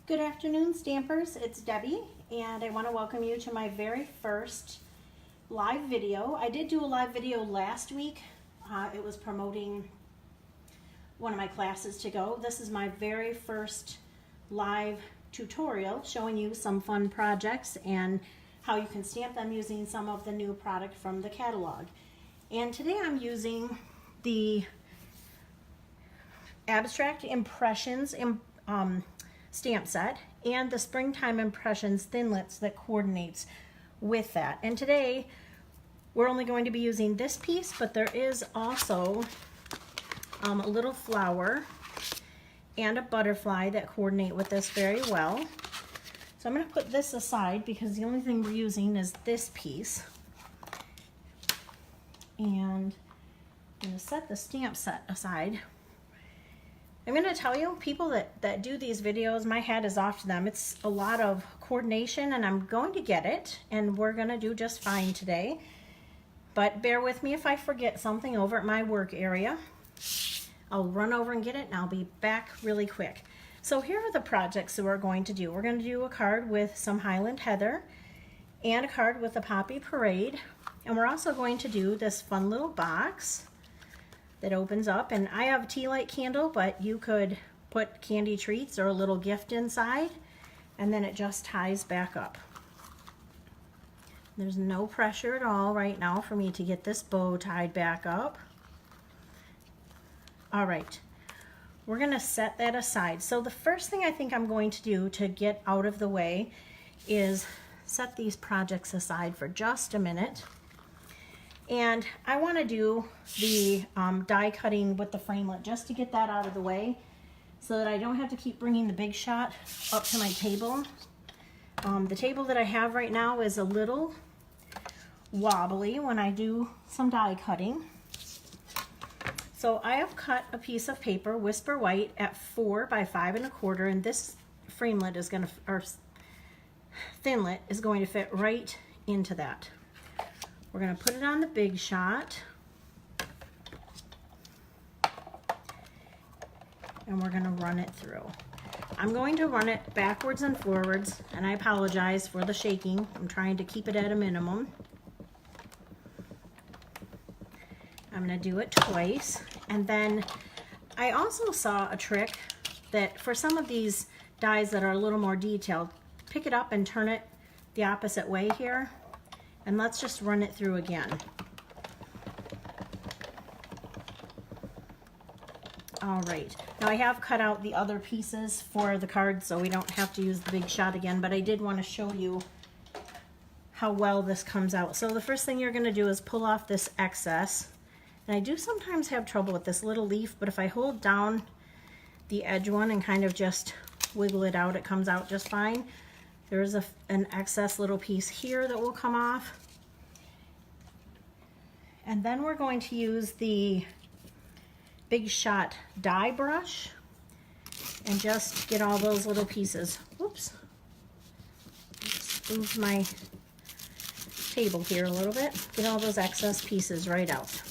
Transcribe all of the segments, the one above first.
Good afternoon, Stampers. It's Debbie, and I want to welcome you to my very first live video. I did do a live video last week. It was promoting one of my classes to go. This is my very first live tutorial showing you some fun projects and how you can stamp them using some of the new product from the catalog. And today I'm using the Abstract Impressions stamp set and the Springtime Impressions Thinlits that coordinates with that. And today we're only going to be using this piece, but there is also a little flower and a butterfly that coordinate with this very well. So I'm going to put this aside because the only thing we're using is this piece. And I'm going to set the stamp set aside. I'm going to tell you, people that do these videos, my hat is off to them. It's a lot of coordination, and I'm going to get it, and we're going to do just fine today. But bear with me if I forget something over at my work area. I'll run over and get it, and I'll be back really quick. So here are the projects that we're going to do. We're going to do a card with some Highland Heather and a card with a Poppy Parade. And we're also going to do this fun little box that opens up, and I have a tea light candle, but you could put candy treats or a little gift inside, and then it just ties back up. There's no pressure at all right now for me to get this bow tied back up. All right, we're gonna set that aside. So the first thing I think I'm going to do to get out of the way is set these projects aside for just a minute. And I want to do the die cutting with the framelit just to get that out of the way so that I don't have to keep bringing the Big Shot up to my table. The table that I have right now is a little wobbly when I do some die cutting. So I have cut a piece of paper, Whisper White, at 4 by 5 1/4, and this framelit is going to, or Thinlit is going to fit right into that. We're going to put it on the Big Shot, and we're going to run it through. I'm going to run it backwards and forwards, and I apologize for the shaking. I'm trying to keep it at a minimum. I'm going to do it twice, and then I also saw a trick that for some of these dies that are a little more detailed, pick it up and turn it the opposite way here. And let's just run it through again. All right, now I have cut out the other pieces for the card so we don't have to use the Big Shot again, but I did want to show you how well this comes out. So the first thing you're going to do is pull off this excess. And I do sometimes have trouble with this little leaf, but if I hold down the edge one and kind of just wiggle it out, it comes out just fine. There's an excess little piece here that will come off. And then we're going to use the Big Shot die brush and just get all those little pieces. Whoops. Let's move my table here a little bit. Get all those excess pieces right out.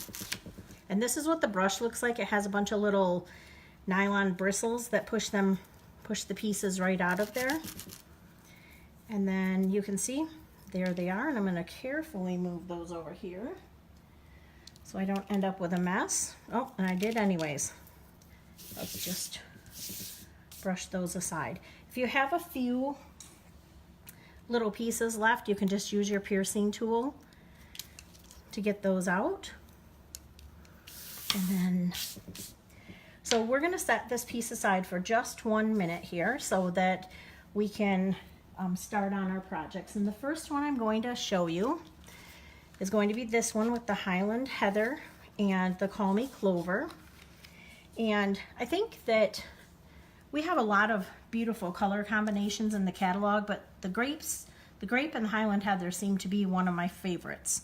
And this is what the brush looks like. It has a bunch of little nylon bristles that push the pieces right out of there. And then you can see, there they are, and I'm going to carefully move those over here so I don't end up with a mess. Oh, and I did anyways. Let's just brush those aside. If you have a few little pieces left, you can just use your piercing tool to get those out. And then, so we're going to set this piece aside for just 1 minute here so that we can start on our projects. And the first one I'm going to show you is going to be this one with the Highland Heather and the Call Me Clover. And I think that we have a lot of beautiful color combinations in the catalog, but the grape and the Highland Heather seem to be one of my favorites.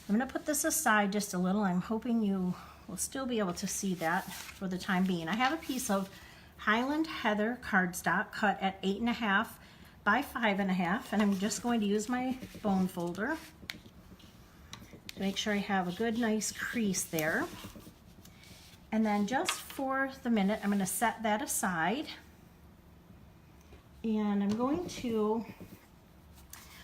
I'm going to put this aside just a little. I'm hoping you will still be able to see that for the time being. I have a piece of Highland Heather cardstock cut at 8 1/2 by 5 1/2, and I'm just going to use my bone folder to make sure I have a good nice crease there. And then just for the minute, I'm going to set that aside. And I'm going to,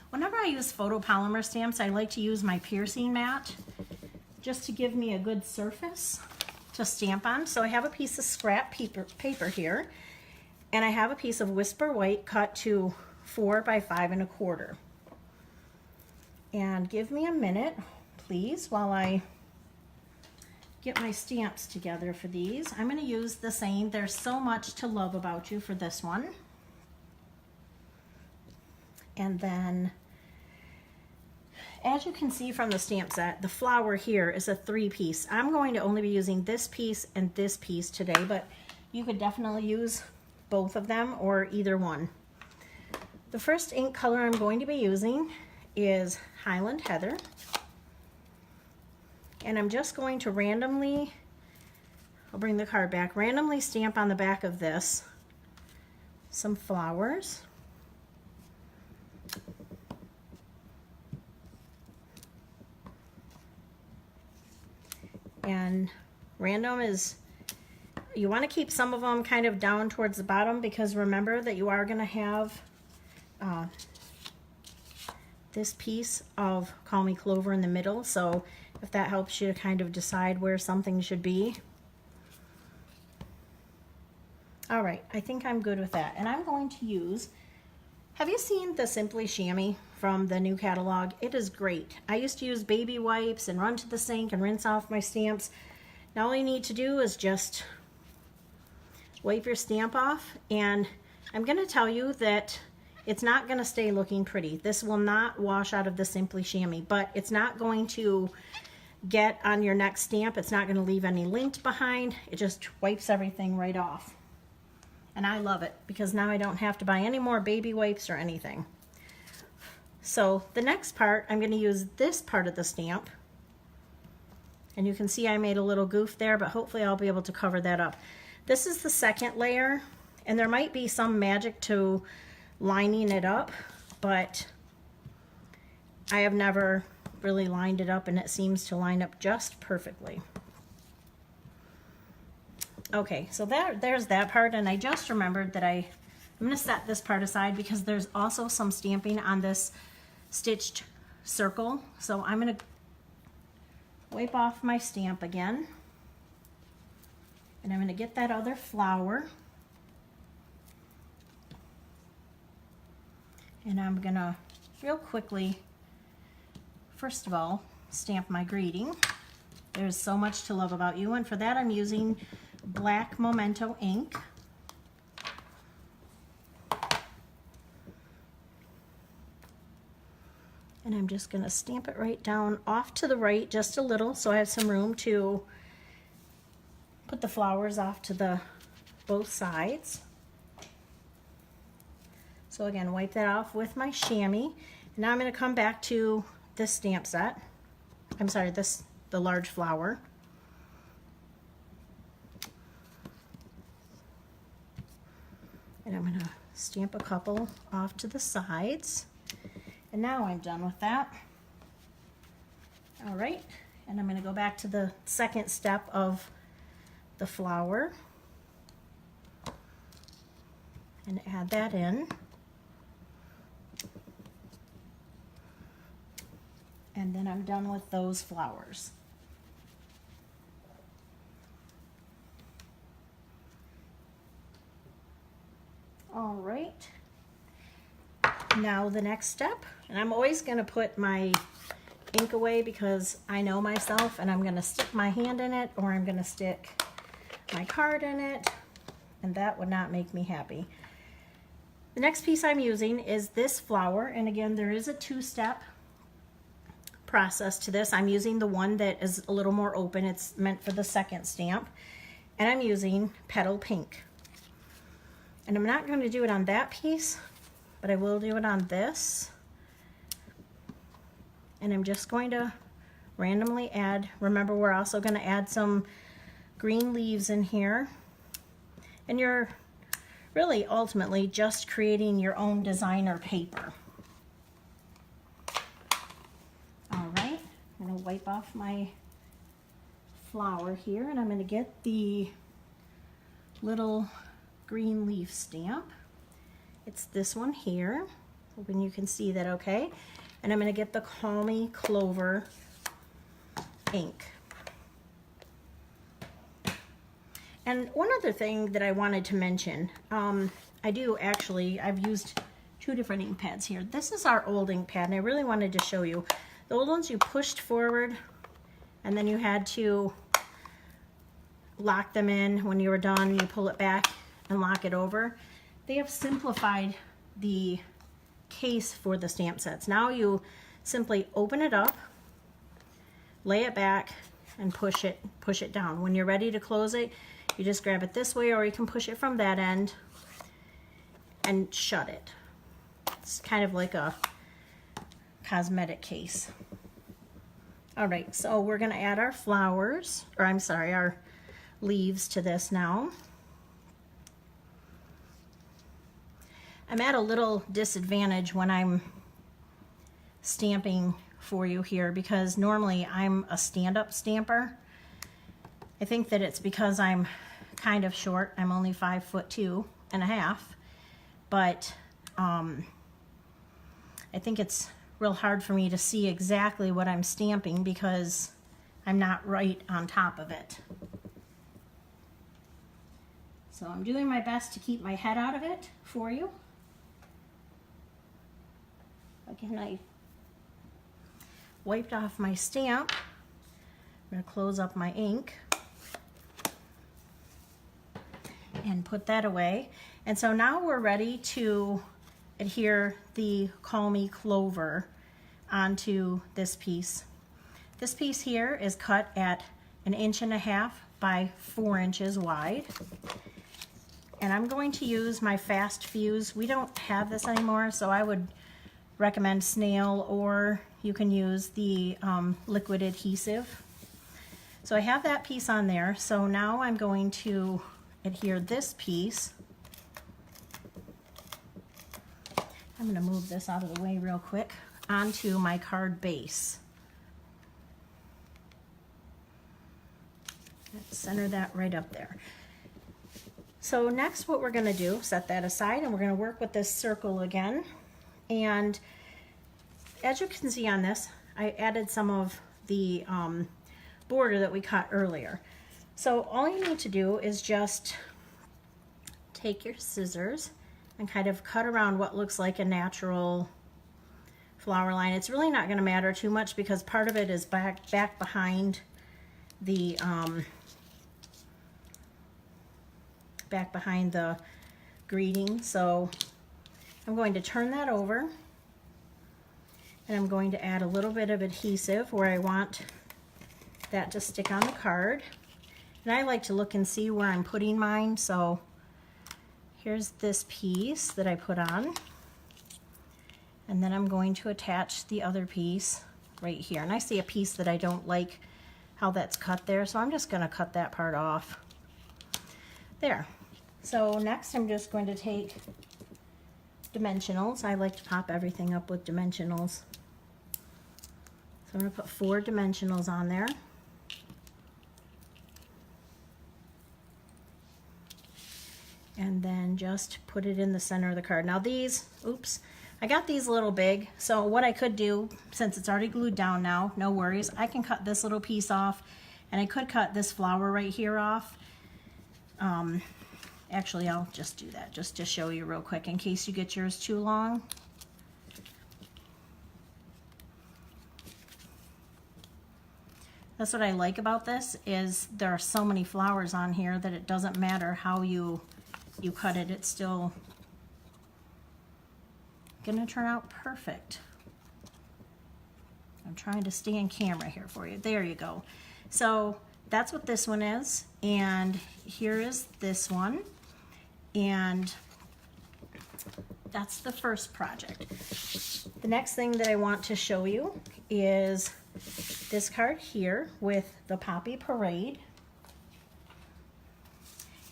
whenever I use photopolymer stamps, I like to use my piercing mat just to give me a good surface to stamp on. So I have a piece of scrap paper here, and I have a piece of Whisper White cut to 4 by 5 1/4. And give me a minute, please, while I get my stamps together for these. I'm going to use the same There's So Much to Love About You for this one. And then, as you can see from the stamp set, the flower here is a 3-piece. I'm going to only be using this piece and this piece today, but you could definitely use both of them or either one. The first ink color I'm going to be using is Highland Heather. And I'm just going to randomly, I'll bring the card back, randomly stamp on the back of this some flowers. And random is, you want to keep some of them kind of down towards the bottom, because remember that you are going to have this piece of Call Me Clover in the middle. So if that helps you to kind of decide where something should be. All right, I think I'm good with that. And I'm going to use, have you seen the Simply Chamois from the new catalog? It is great. I used to use baby wipes and run to the sink and rinse off my stamps. Now all you need to do is just wipe your stamp off, and I'm going to tell you that it's not going to stay looking pretty. This will not wash out of the Simply Chamois, but it's not going to get on your next stamp. It's not going to leave any lint behind. It just wipes everything right off. And I love it because now I don't have to buy any more baby wipes or anything. So the next part, I'm going to use this part of the stamp. And you can see I made a little goof there, but hopefully I'll be able to cover that up. This is the second layer, and there might be some magic to lining it up, but I have never really lined it up, and it seems to line up just perfectly. Okay, so there's that part, and I just remembered that I'm going to set this part aside because there's also some stamping on this stitched circle. So I'm going to wipe off my stamp again, and I'm going to get that other flower, and I'm going to real quickly, first of all, stamp my greeting. There's so much to love about you, and for that I'm using black Memento ink. And I'm just going to stamp it right down off to the right just a little, so I have some room to put the flowers off to both sides. So again, wipe that off with my chamois. And now I'm going to come back to this stamp set. I'm sorry, the large flower. And I'm going to stamp a couple off to the sides. And now I'm done with that. All right, and I'm going to go back to the second step of the flower and add that in. And then I'm done with those flowers. All right, now the next step, and I'm always going to put my ink away because I know myself, and I'm going to stick my hand in it, or I'm going to stick my card in it, and that would not make me happy. The next piece I'm using is this flower, and again, there is a two-step process to this. I'm using the one that is a little more open. It's meant for the second stamp, and I'm using Petal Pink. And I'm not going to do it on that piece, but I will do it on this. And I'm just going to randomly add, remember we're also going to add some green leaves in here. And you're really ultimately just creating your own designer paper. All right, I'm going to wipe off my flower here, and I'm going to get the little green leaf stamp, It's this one here. Hoping you can see that okay. And I'm going to get the Call Me Clover ink. And one other thing that I wanted to mention, I've used 2 different ink pads here. This is our old ink pad, and I really wanted to show you. The old ones you pushed forward, and then you had to lock them in. When you were done, you pull it back and lock it over. They have simplified the case for the stamp sets. Now you simply open it up, lay it back, and push it down. When you're ready to close it, you just grab it this way, or you can push it from that end and shut it. It's kind of like a cosmetic case. All right, so we're gonna add our flowers, or I'm sorry, our leaves to this now. I'm at a little disadvantage when I'm stamping for you here because normally I'm a stand-up stamper. I think that it's because I'm kind of short. I'm only 5'2.5", but I think it's real hard for me to see exactly what I'm stamping because I'm not right on top of it. So I'm doing my best to keep my head out of it for you. Again, I wiped off my stamp. I'm going to close up my ink and put that away. And so now we're ready to adhere the Call Me Clover onto this piece. This piece here is cut at 1.5 inches by 4 inches wide. And I'm going to use my Fast Fuse. We don't have this anymore, so I would recommend snail, or you can use the liquid adhesive. So I have that piece on there. So now I'm going to adhere this piece. I'm going to move this out of the way real quick onto my card base. Let's center that right up there. So next what we're going to do, set that aside, and we're going to work with this circle again. And as you can see on this, I added some of the border that we cut earlier. So all you need to do is just take your scissors and kind of cut around what looks like a natural flower line. It's really not going to matter too much because part of it is back behind the greeting. So I'm going to turn that over, and I'm going to add a little bit of adhesive where I want that to stick on the card. And I like to look and see where I'm putting mine. So here's this piece that I put on, and then I'm going to attach the other piece right here. And I see a piece that I don't like how that's cut there, so I'm just going to cut that part off. There. So next I'm just going to take dimensionals. I like to pop everything up with dimensionals. So I'm going to put 4 dimensionals on there. And then just put it in the center of the card. Now these, oops, I got these a little big. So what I could do, since it's already glued down now, no worries, I can cut this little piece off, and I could cut this flower right here off. Actually, I'll just do that just to show you real quick in case you get yours too long. That's what I like about this, is there are so many flowers on here that it doesn't matter how you cut it, it's still gonna turn out perfect. I'm trying to stay in camera here for you. There you go. So that's what this one is, and here is this one, and that's the first project. The next thing that I want to show you is this card here with the Poppy Parade,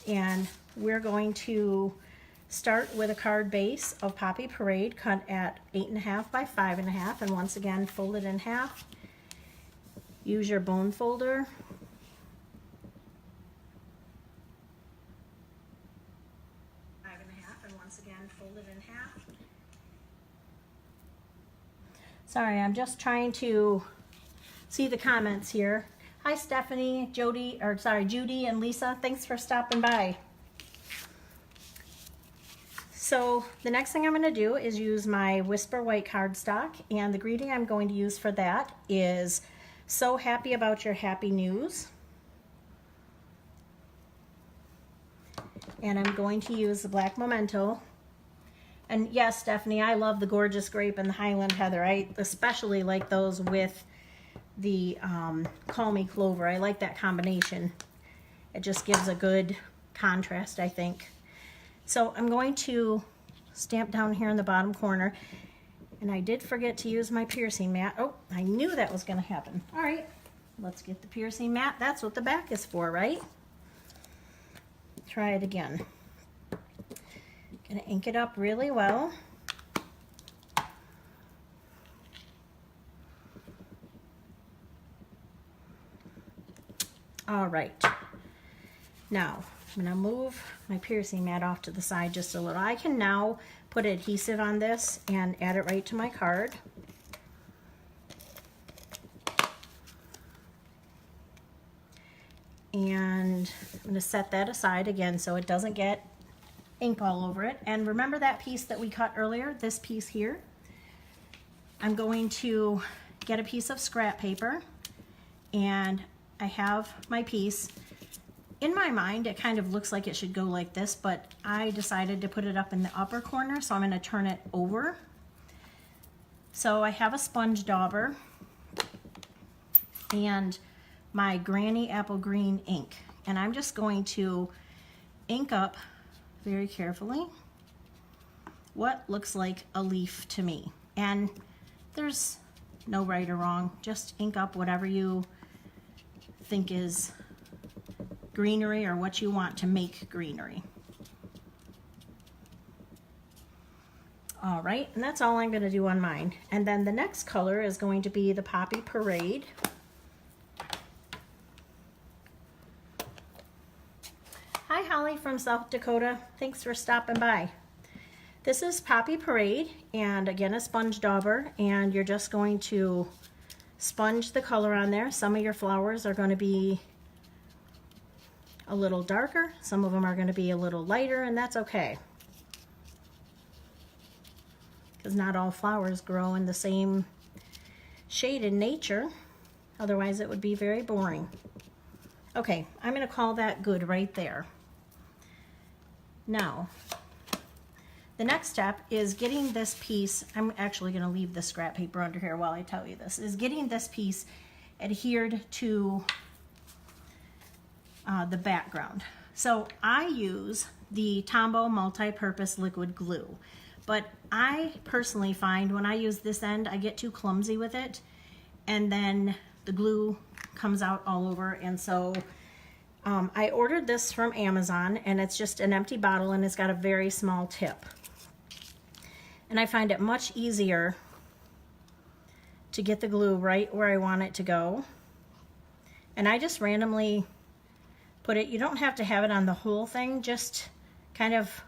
and we're going to start with a card base of Poppy Parade cut at 8.5 by 5.5, and once again fold it in half. Use your bone folder. And once again fold it in Sorry, I'm just trying to see the comments here. Hi Stephanie, Judy and Lisa. Thanks for stopping by. So the next thing I'm going to do is use my Whisper White cardstock, and the greeting I'm going to use for that is "So happy about your happy news." And I'm going to use the black memento. And yes, Stephanie, I love the Gorgeous Grape and the Highland Heather. I especially like those with the Call Me Clover. I like that combination. It just gives a good contrast, I think. So I'm going to stamp down here in the bottom corner. And I did forget to use my piercing mat. Oh, I knew that was going to happen. All right, let's get the piercing mat. That's what the back is for, right? Try it again. Gonna ink it up really well. All right. Now, I'm gonna move my piercing mat off to the side just a little. I can now put adhesive on this and add it right to my card. And I'm gonna set that aside again so it doesn't get ink all over it. And remember that piece that we cut earlier, this piece here? I'm going to get a piece of scrap paper, and I have my piece. In my mind, it kind of looks like it should go like this, but I decided to put it up in the upper corner, so I'm going to turn it over. So I have a sponge dauber and my Granny Apple Green ink, and I'm just going to ink up very carefully what looks like a leaf to me. And there's no right or wrong, just ink up whatever you think is greenery or what you want to make greenery. All right, and that's all I'm going to do on mine. And then the next color is going to be the Poppy Parade. Hi Holly from South Dakota, thanks for stopping by. This is Poppy Parade, and again a sponge dauber, and you're just going to sponge the color on there. Some of your flowers are going to be a little darker, some of them are going to be a little lighter, and that's okay, because not all flowers grow in the same shade in nature, otherwise it would be very boring. Okay, I'm going to call that good right there. Now, the next step is getting this piece, I'm actually going to leave the scrap paper under here while I tell you this, is getting this piece adhered to the background. So I use the Tombow multi-purpose liquid glue, but I personally find when I use this end, I get too clumsy with it, and then the glue comes out all over, and so I ordered this from Amazon, and it's just an empty bottle, and it's got a very small tip. And I find it much easier to get the glue right where I want it to go. And I just randomly put it, you don't have to have it on the whole thing, just kind of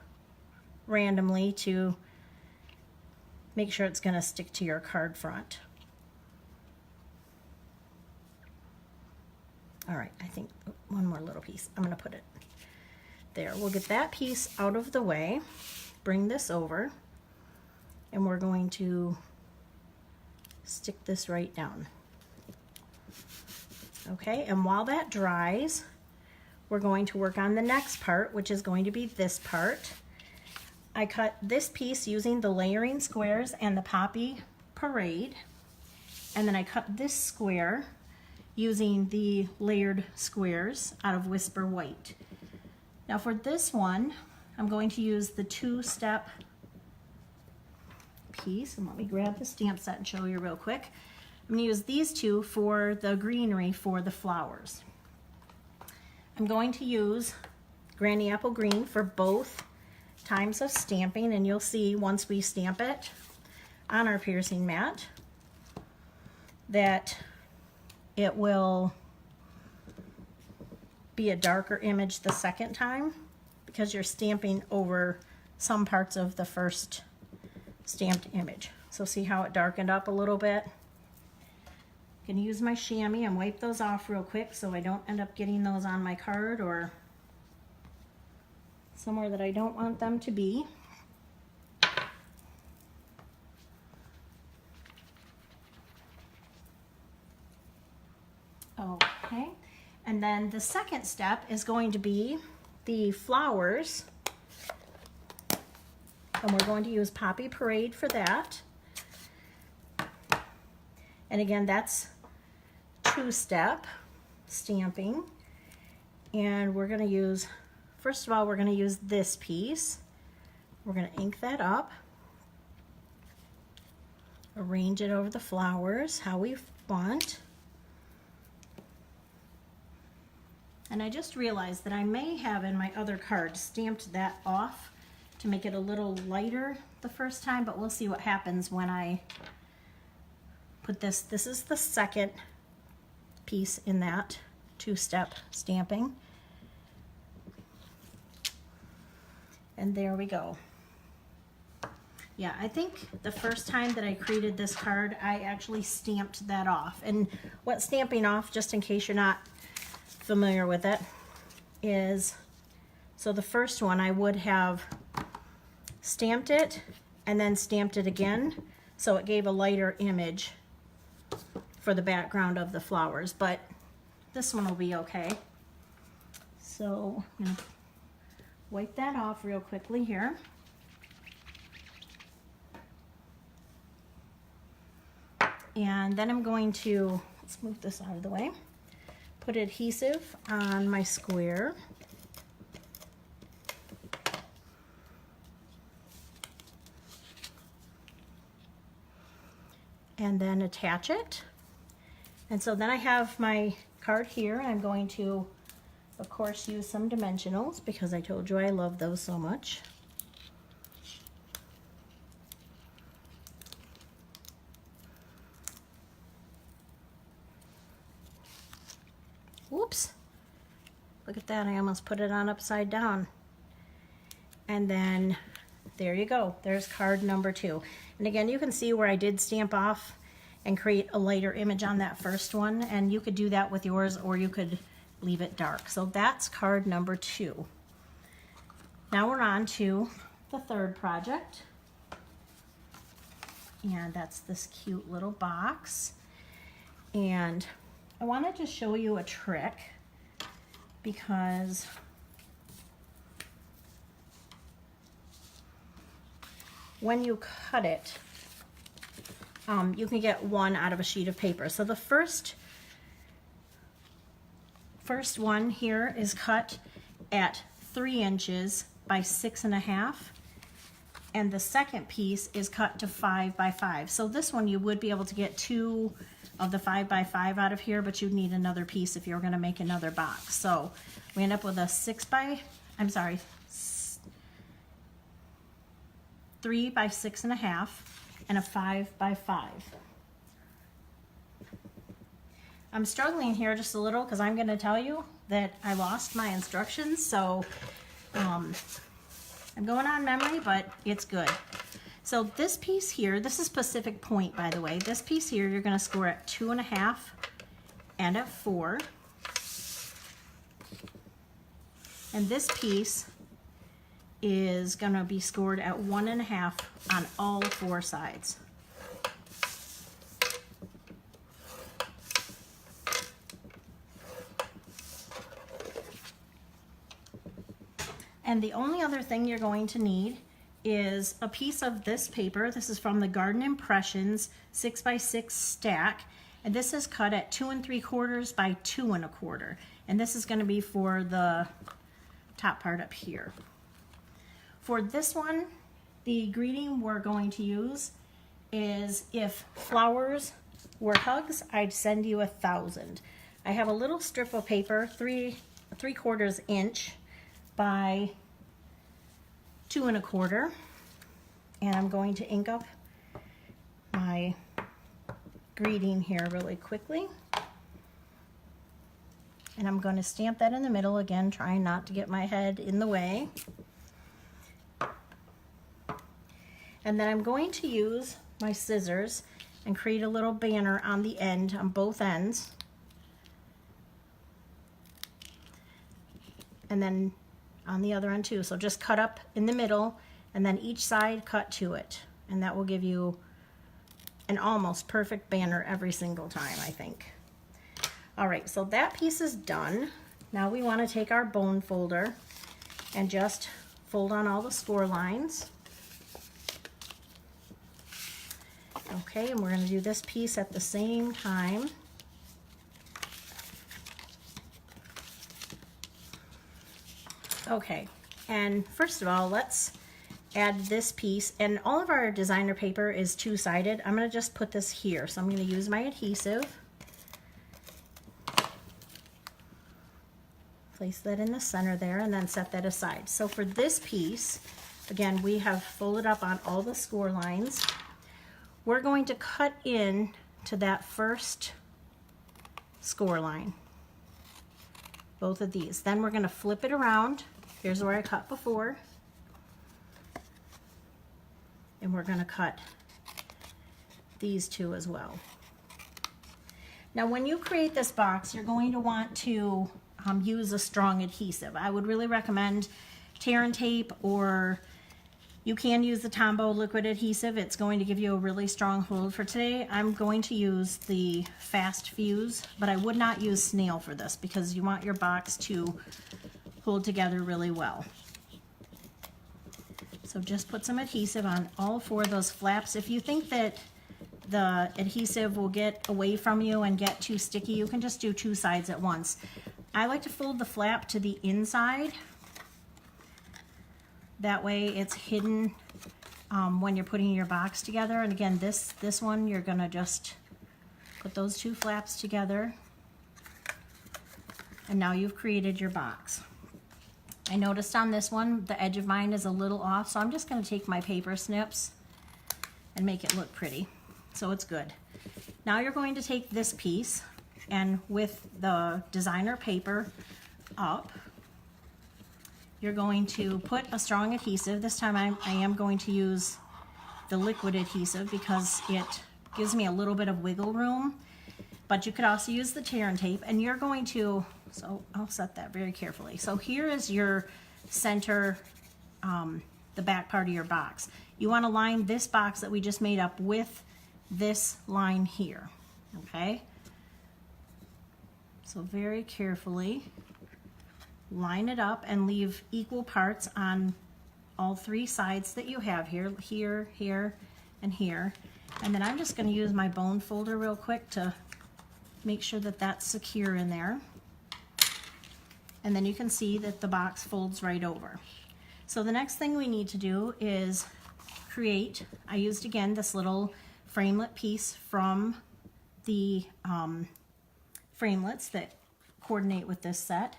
randomly to make sure it's going to stick to your card front. All right, I think one more little piece. I'm going to put it there. We'll get that piece out of the way, bring this over, and we're going to stick this right down. Okay, and while that dries, we're going to work on the next part, which is going to be this part. I cut this piece using the layering squares and the Poppy Parade, and then I cut this square using the layered squares out of Whisper White. Now for this one, I'm going to use the two-step piece, and let me grab the stamp set and show you real quick. I'm going to use these two for the greenery for the flowers. I'm going to use Granny Apple Green for both times of stamping, and you'll see once we stamp it on our piercing mat that it will be a darker image the second time because you're stamping over some parts of the first stamped image. So see how it darkened up a little bit? I'm gonna use my chamois and wipe those off real quick so I don't end up getting those on my card or somewhere that I don't want them to be. Okay, and then the second step is going to be the flowers. And we're going to use Poppy Parade for that. And again, that's two-step stamping. And we're gonna use, first of all, we're gonna use this piece. We're gonna ink that up. Arrange it over the flowers how we want. And I just realized that I may have in my other card stamped that off to make it a little lighter the first time, but we'll see what happens when I put this. This is the second piece in that two-step stamping. And there we go. Yeah, I think the first time that I created this card, I actually stamped that off. And what stamping off, just in case you're not familiar with it, is, so the first one I would have stamped it and then stamped it again, so it gave a lighter image for the background of the flowers, but this one will be okay. So I'm gonna wipe that off real quickly here. And then I'm going to, let's move this out of the way, put adhesive on my square. And then attach it. And so then I have my card here, and I'm going to, of course, use some dimensionals because I told you I love those so much. Whoops. Look at that, I almost put it on upside down. And then there you go, there's card number 2. And again, you can see where I did stamp off and create a lighter image on that first one, and you could do that with yours or you could leave it dark. So that's card number 2. Now we're on to the third project, and that's this cute little box. And I wanted to show you a trick because when you cut it, you can get one out of a sheet of paper. So the first one here is cut at 3 inches by 6.5, and the second piece is cut to 5 by 5. So this one you would be able to get 2 of the 5 by 5 out of here, but you'd need another piece if you were going to make another box. So we end up with a 3 by 6.5 and a 5 by 5. I'm struggling here just a little because I'm going to tell you that I lost my instructions, so I'm going on memory, but it's good. So this piece here, this is Pacific Point, by the way. This piece here, you're going to score at 2.5 and at 4. And this piece is going to be scored at 1.5 on all 4 sides. And the only other thing you're going to need is a piece of this paper. This is from the Garden Impressions 6x6 stack, and this is cut at 2 3/4 by 2 1/4, and this is going to be for the top part up here. For this one, the greeting we're going to use is, if flowers were hugs, I'd send you 1,000. I have a little strip of paper, 3 3/4 inch by 2 1/4, and I'm going to ink up my greeting here really quickly, and I'm going to stamp that in the middle again, trying not to get my head in the way. And then I'm going to use my scissors and create a little banner on the end, on both ends. And then on the other end too. So just cut up in the middle and then each side cut to it. And that will give you an almost perfect banner every single time, I think. All right, so that piece is done. Now we want to take our bone folder and just fold on all the score lines. Okay, and we're going to do this piece at the same time. Okay, and first of all, let's add this piece, and all of our designer paper is two-sided. I'm going to just put this here, so I'm going to use my adhesive. Place that in the center there and then set that aside. So for this piece, again, we have folded up on all the score lines. We're going to cut in to that first score line, both of these. Then we're going to flip it around. Here's where I cut before. And we're going to cut these two as well. Now when you create this box, you're going to want to use a strong adhesive. I would really recommend tear and tape, or you can use the Tombow liquid adhesive. It's going to give you a really strong hold. For today, I'm going to use the Fast Fuse, but I would not use snail for this because you want your box to hold together really well. So just put some adhesive on all four of those flaps. If you think that the adhesive will get away from you and get too sticky, you can just do two sides at once. I like to fold the flap to the inside. That way it's hidden when you're putting your box together. And again, this one, you're gonna just put those two flaps together. And now you've created your box. I noticed on this one, the edge of mine is a little off, so I'm just gonna take my paper snips and make it look pretty. So it's good. Now you're going to take this piece, and with the designer paper up, you're going to put a strong adhesive. This time I am going to use the liquid adhesive because it gives me a little bit of wiggle room, but you could also use the tear and tape, and you're going to, so I'll set that very carefully. So here is your center, the back part of your box. You want to line this box that we just made up with this line here, okay? So very carefully line it up and leave equal parts on all three sides that you have here, here, here, and here. And then I'm just going to use my bone folder real quick to make sure that that's secure in there. And then you can see that the box folds right over. So the next thing we need to do is create, I used again this little framelit piece from the framelits that coordinate with this set.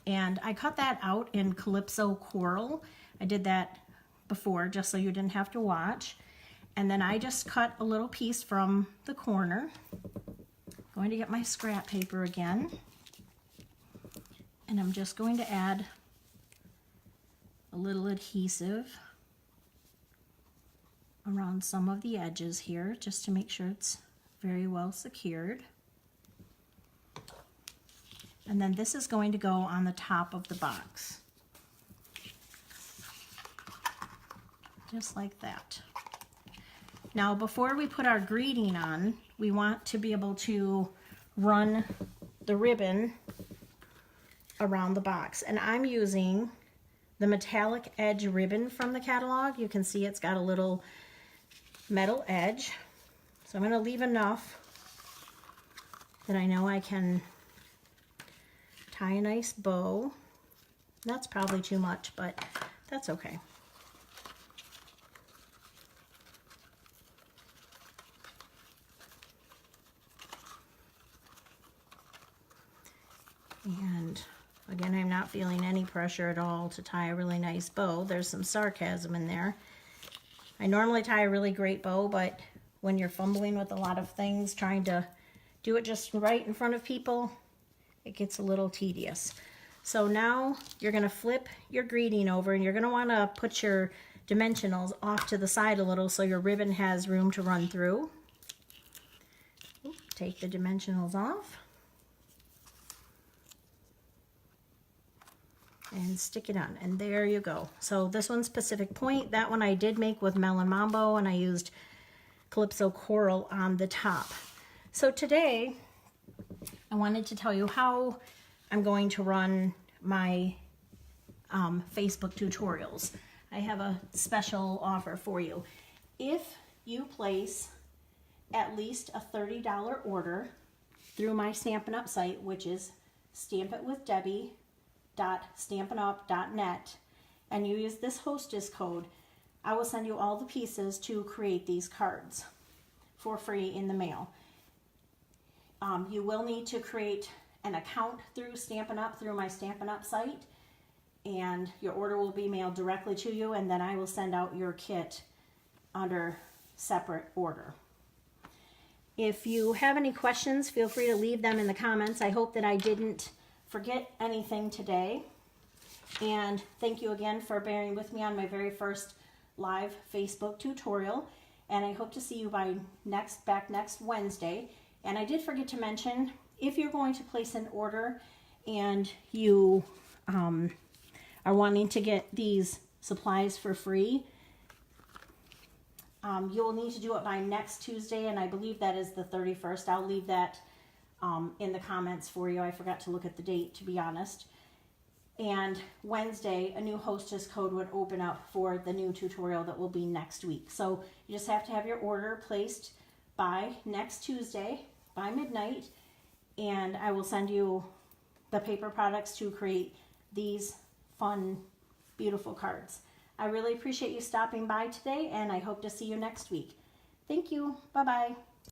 And I cut that out in Calypso Coral. I did that before just so you didn't have to watch. And then I just cut a little piece from the corner. Going to get my scrap paper again. And I'm just going to add a little adhesive around some of the edges here just to make sure it's very well secured. And then this is going to go on the top of the box. Just like that. Now before we put our greeting on, we want to be able to run the ribbon around the box. And I'm using the metallic edge ribbon from the catalog. You can see it's got a little metal edge. So I'm going to leave enough that I know I can tie a nice bow. That's probably too much, but that's okay. And again, I'm not feeling any pressure at all to tie a really nice bow. There's some sarcasm in there. I normally tie a really great bow, but when you're fumbling with a lot of things, trying to do it just right in front of people, it gets a little tedious. So now you're going to flip your greeting over, and you're going to want to put your dimensionals off to the side a little so your ribbon has room to run through. Take the dimensionals off and stick it on, and there you go. So this one's Pacific Point. That one I did make with Melon Mambo, and I used Calypso Coral on the top. So today I wanted to tell you how I'm going to run my Facebook tutorials. I have a special offer for you. If you place at least a $30 order through my Stampin' Up! Site, which is stampitwithdebbie.stampinup.net, and you use this hostess code, I will send you all the pieces to create these cards for free in the mail. You will need to create an account through Stampin' Up! Through my Stampin' Up! Site, and your order will be mailed directly to you, and then I will send out your kit under separate order. If you have any questions, feel free to leave them in the comments. I hope that I didn't forget anything today. And thank you again for bearing with me on my very first live Facebook tutorial. And I hope to see you back next Wednesday. And I did forget to mention, if you're going to place an order and you are wanting to get these supplies for free, you will need to do it by next Tuesday, and I believe that is the 31st. I'll leave that in the comments for you. I forgot to look at the date, to be honest. And Wednesday, a new hostess code would open up for the new tutorial that will be next week. So you just have to have your order placed by next Tuesday, by midnight, and I will send you the paper products to create these fun, beautiful cards. I really appreciate you stopping by today, and I hope to see you next week. Thank you. Bye-bye.